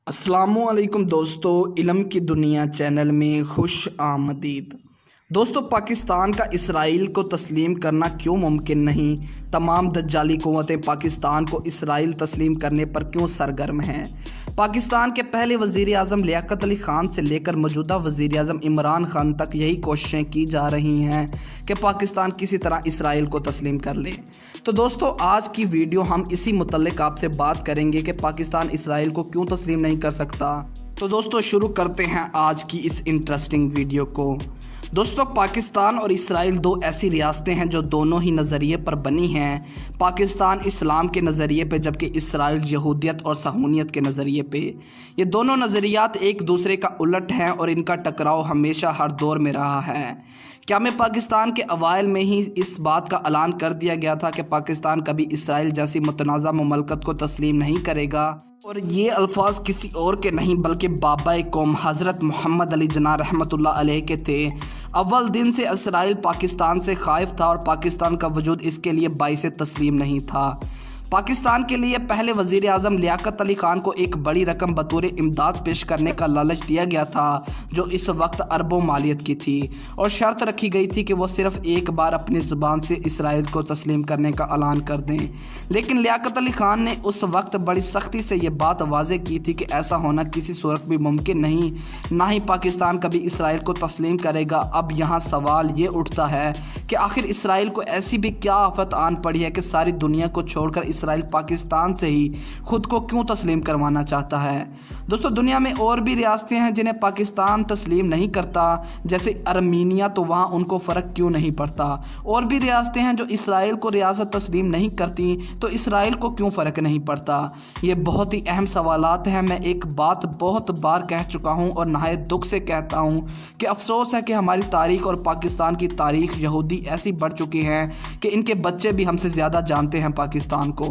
अस्सलामुअलैकुम दोस्तों, इल्म की दुनिया चैनल में खुश आमदीद। दोस्तों, पाकिस्तान का इसराइल को तस्लीम करना क्यों मुमकिन नहीं? तमाम दज्जाली कुव्वतें पाकिस्तान को इसराइल तस्लीम करने पर क्यों सरगर्म हैं? पाकिस्तान के पहले वज़ीर आज़म लियाकत अली ख़ान से लेकर मौजूदा वज़ीर आज़म इमरान ख़ान तक यही कोशिशें की जा रही हैं कि पाकिस्तान किसी तरह इसराइल को तस्लीम कर ले। तो दोस्तों, आज की वीडियो हम इसी मुतल्लिक़ आपसे बात करेंगे कि पाकिस्तान इसराइल को क्यों तस्लीम नहीं कर सकता। तो दोस्तों, शुरू करते हैं आज की इस इंटरेस्टिंग वीडियो को। दोस्तों, पाकिस्तान और इसराइल दो ऐसी रियासतें हैं जो दोनों ही नज़रिए पर बनी हैं। पाकिस्तान इस्लाम के नज़रिए पे, जबकि इसराइल यहूदियत और सहूनियत के नज़रिए पे। ये दोनों नज़रियात एक दूसरे का उलट हैं और इनका टकराव हमेशा हर दौर में रहा है। क्या में पाकिस्तान के अवाइल में ही इस बात का ऐलान कर दिया गया था कि पाकिस्तान कभी इसराइल जैसी मुतनाज़ा मुमलकत को तस्लीम नहीं करेगा? और ये अल्फाज किसी और के नहीं बल्कि बाबा कौम हज़रत मोहम्मद अली जना रहमतुल्लाह अलैह के थे। अव्वल दिन से इसराइल पाकिस्तान से खाइफ था और पाकिस्तान का वजूद इसके लिए बाइसे तस्लीम नहीं था। पाकिस्तान के लिए पहले वज़ीर आज़म लियाकत अली ख़ान को एक बड़ी रकम बतौर इमदाद पेश करने का लालच दिया गया था, जो इस वक्त अरबों मालियत की थी, और शर्त रखी गई थी कि वो सिर्फ एक बार अपनी ज़ुबान से इसराइल को तस्लीम करने का ऐलान कर दें। लेकिन लियाकत अली ख़ान ने उस वक्त बड़ी सख्ती से ये बात वाज़ेह की थी कि ऐसा होना किसी सूरत भी मुमकिन नहीं, ना ही पाकिस्तान कभी इसराइल को तस्लीम करेगा। अब यहाँ सवाल ये उठता है कि आखिर इसराइल को ऐसी भी क्या आफत आन पड़ी है कि सारी दुनिया को छोड़कर इसराइल पाकिस्तान से ही खुद को क्यों तस्लीम करवाना चाहता है? दोस्तों, दुनिया में और भी रियासतें हैं जिन्हें पाकिस्तान तस्लीम नहीं करता, जैसे अर्मीनिया, तो वहाँ उनको फ़र्क क्यों नहीं पड़ता? और भी रियासतें हैं जो इसराइल को रियासत तस्लीम नहीं करती, तो इसराइल को क्यों फ़र्क नहीं पड़ता? ये बहुत ही अहम सवालात हैं। मैं एक बात बहुत बार कह चुका हूँ और नहायत दुख से कहता हूँ कि अफसोस है कि हमारी तारीख़ और पाकिस्तान की तारीख़ यहूदी ऐसी बढ़ चुकी हैं कि इनके बच्चे भी हमसे ज़्यादा जानते हैं पाकिस्तान को।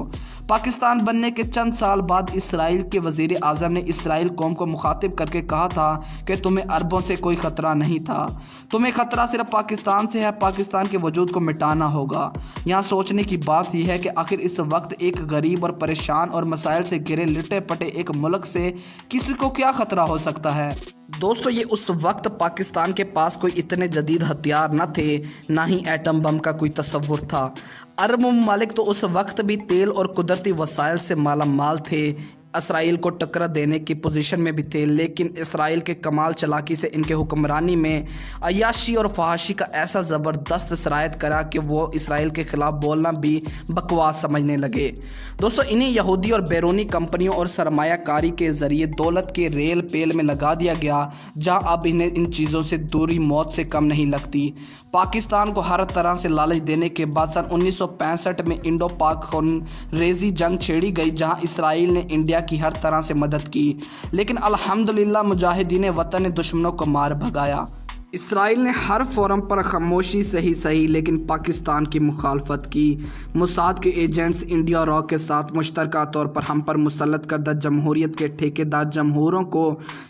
पाकिस्तान बनने के चंद साल बाद इसराइल के वज़ीर आज़म ने इसराइल कौम को मुखातिब करके कहा था कि तुम्हें अरबों से कोई ख़तरा नहीं था, तुम्हें ख़तरा सिर्फ पाकिस्तान से है, पाकिस्तान के वजूद को मिटाना होगा। यहाँ सोचने की बात यह है कि आखिर इस वक्त एक गरीब और परेशान और मसाइल से घिरे लिटे पटे एक मुल्क से किसी को क्या ख़तरा हो सकता है? दोस्तों, ये उस वक्त पाकिस्तान के पास कोई इतने जदीद हथियार न थे, ना ही एटम बम का कोई तसव्वुर था। अरब ममालिक तो उस वक्त भी तेल और कुदरती वसाइल से माला माल थे, इसराइल को टक्कर देने की पोजीशन में भी थे। लेकिन इसराइल के कमाल चलाकी से इनके हुक्मरानी में अयाशी और फहाशी का ऐसा ज़बरदस्त सरायत करा कि वो इसराइल के ख़िलाफ़ बोलना भी बकवास समझने लगे। दोस्तों, इन्हें यहूदी और बैरूनी कंपनियों और सरमायाकारी के ज़रिए दौलत के रेल पेल में लगा दिया गया, जहां अब इन्हें इन चीज़ों से दूरी मौत से कम नहीं लगती। पाकिस्तान को हर तरह से लालच देने के बाद सन 1965 में इंडो पाक खूनरेज़ी जंग छेड़ी गई, जहां इसराइल ने इंडिया की हर तरह से मदद की। लेकिन अल्हम्दुलिल्लाह मुजाहिदीन वतन ने दुश्मनों को मार भगाया। इसराइल ने हर फोरम पर खामोशी से ही सही लेकिन पाकिस्तान की मुखालफत की। मोसाद के एजेंट्स इंडिया और रॉ के साथ मुश्तरका तौर पर हम पर मुसल्लत करदा जमहूरियत के ठेकेदार जमहूरों को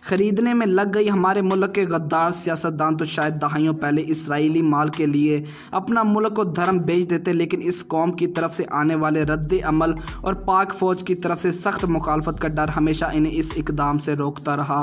ख़रीदने में लग गई। हमारे मुल्क के गद्दार सियासतदान तो शायद दहाइयों पहले इसराइली माल के लिए अपना मुल्क और धर्म बेच देते, लेकिन इस कौम की तरफ से आने वाले रद्द अमल और पाक फ़ौज की तरफ से सख्त मुखालफत का डर हमेशा इन्हें इस इकदाम से रोकता रहा।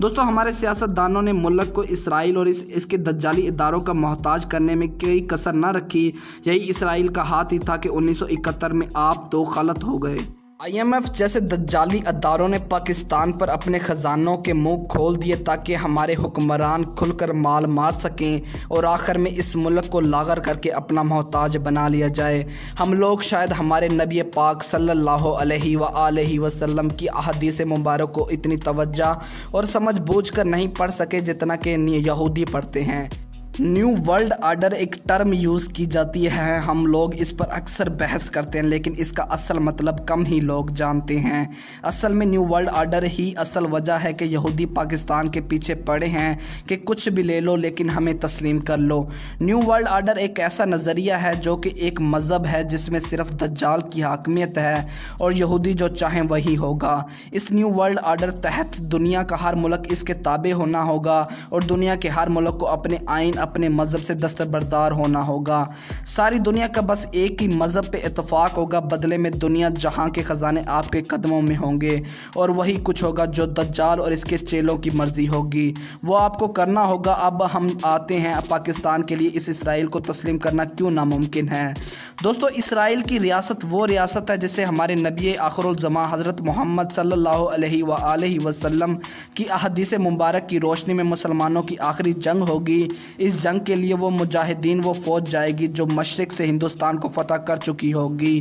दोस्तों, हमारे सियासतदानों ने मुल्क को इसराइल और इसके दज्जाली इदारों का मोहताज करने में कोई कसर न रखी। यही इसराइल का हाथ ही था कि 1971 में आप दो गलत हो गए। IMF जैसे दज्जाली अदारों ने पाकिस्तान पर अपने ख़जानों के मुंह खोल दिए ताकि हमारे हुक्मरान खुलकर माल मार सकें और आखिर में इस मुल्क को लागर करके अपना मोहताज बना लिया जाए। हम लोग शायद हमारे नबी पाक सल्लल्लाहु अलैहि वसल्लम की अहादीस मुबारक को इतनी तवज्जो और समझ बूझ कर नहीं पढ़ सके जितना कि यहूदी पढ़ते हैं। न्यू वर्ल्ड आर्डर एक टर्म यूज़ की जाती है, हम लोग इस पर अक्सर बहस करते हैं, लेकिन इसका असल मतलब कम ही लोग जानते हैं। असल में न्यू वर्ल्ड आर्डर ही असल वजह है कि यहूदी पाकिस्तान के पीछे पड़े हैं कि कुछ भी ले लो लेकिन हमें तस्लीम कर लो। न्यू वर्ल्ड आर्डर एक ऐसा नज़रिया है जो कि एक मज़हब है जिसमें सिर्फ दज्जाल की हाकमियत है और यहूदी जो चाहें वही होगा। इस न्यू वर्ल्ड आर्डर तहत दुनिया का हर मुल्क इसके ताबे होना होगा और दुनिया के हर मुल्क को अपने आइन अपने मज़हब से दस्तबरदार होना होगा। सारी दुनिया का बस एक ही मज़हब पे इत्तेफाक होगा, बदले में दुनिया जहां के ख़जाने आपके कदमों में होंगे और वही कुछ होगा जो दज्जाल और इसके चेलों की मर्ज़ी होगी वो आपको करना होगा। अब हम आते हैं पाकिस्तान के लिए इस इसराइल को तस्लीम करना क्यों नामुमकिन है। दोस्तों, इसराइल की रियासत वो रियासत है जिसे हमारे नबी आखिरुल ज़मां हज़रत मोहम्मद सल्लल्लाहु अलैहि वसल्लम की अहदीस मुबारक की रोशनी में मुसलमानों की आखिरी जंग होगी। इस जंग के लिए वो मुजाहिदीन वो फ़ौज जाएगी जो मशरिक़ से हिंदुस्तान को फ़तह कर चुकी होगी।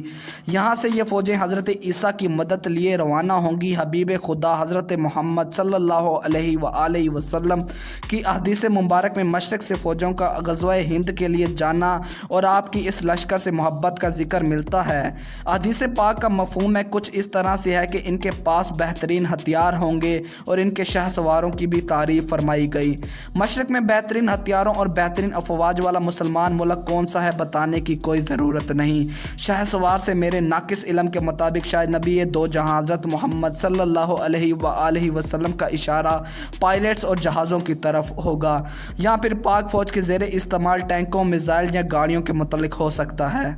यहाँ से ये फ़ौजें हज़रत ईसा की मदद लिए रवाना होंगी। हबीब खुदा हज़रत मोहम्मद सल्लल्लाहु अलैहि वसल्लम की अहदीस मुबारक में मशरिक़ से फ़ौजों का ग़ज़वा हिंद के लिए जाना और आपकी इस लश्कर से मोहब्बत का जिक्र मिलता है। हदीस पाक का मफ़हूम है कुछ इस तरह से है कि इनके पास बेहतरीन हथियार होंगे और इनके शहसवारों की भी तारीफ़ फरमाई गई। मशरक़ में बेहतरीन हथियारों और बेहतरीन अफवाज वाला मुसलमान मुल्क कौन सा है बताने की कोई ज़रूरत नहीं। शहसवार से मेरे नाकिस इल्म के मुताबिक शायद नबी दो जहां हज़रत मोहम्मद सल्लल्लाहु अलैहि वसल्लम का इशारा पायलट्स और जहाज़ों की तरफ होगा या फिर पाक फ़ौज के ज़ेरे इस्तेमाल टैंकों, मिसाइल या गाड़ियों के मुतल्लिक़ हो सकता है।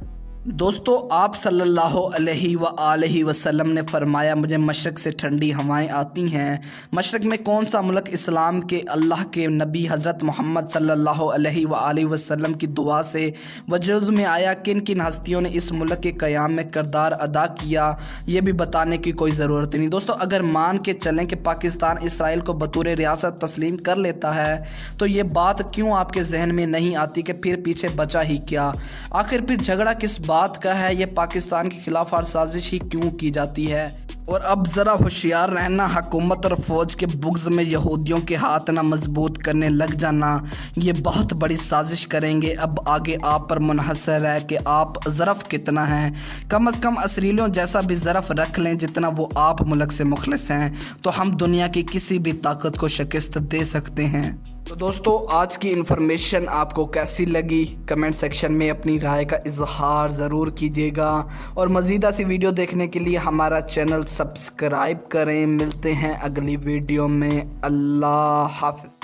दोस्तों, आप सल्लल्लाहु अलैहि वसल्लम ने फरमाया मुझे मशरक़ से ठंडी हवाएं आती हैं। मशरक़ में कौन सा मुल्क इस्लाम के अल्लाह के नबी हज़रत मोहम्मद सल्लल्लाहु अलैहि वसल्लम की दुआ से वजूद में आया, किन किन हस्तियों ने इस मुल्क के क़याम में किरदार अदा किया, ये भी बताने की कोई ज़रूरत नहीं। दोस्तों, अगर मान के चलें कि पाकिस्तान इसराइल को बतौर रियासत तस्लीम कर लेता है तो ये बात क्यों आपके जहन में नहीं आती कि फिर पीछे बचा ही क्या। आखिर फिर झगड़ा किस बात का है, ये पाकिस्तान के खिलाफ हर साजिश ही क्यों की जाती है। और अब ज़रा होशियार रहना, हुकूमत और फ़ौज के बुग़्ज़ में यहूदियों के हाथ ना मजबूत करने लग जाना, ये बहुत बड़ी साजिश करेंगे। अब आगे आप पर मुनहसर है कि आप ज़रफ़ कितना हैं। कम अज़ कम असरीलों जैसा भी ज़रफ़ रख लें जितना वो आप मुल्क से मुखलिस हैं, तो हम दुनिया की किसी भी ताकत को शिकस्त दे सकते हैं। तो दोस्तों, आज की इन्फॉर्मेशन आपको कैसी लगी कमेंट सेक्शन में अपनी राय का इजहार ज़रूर कीजिएगा और मज़ीद ऐसी वीडियो देखने के लिए हमारा चैनल सब्सक्राइब करें। मिलते हैं अगली वीडियो में। अल्लाह हाफ़िज़।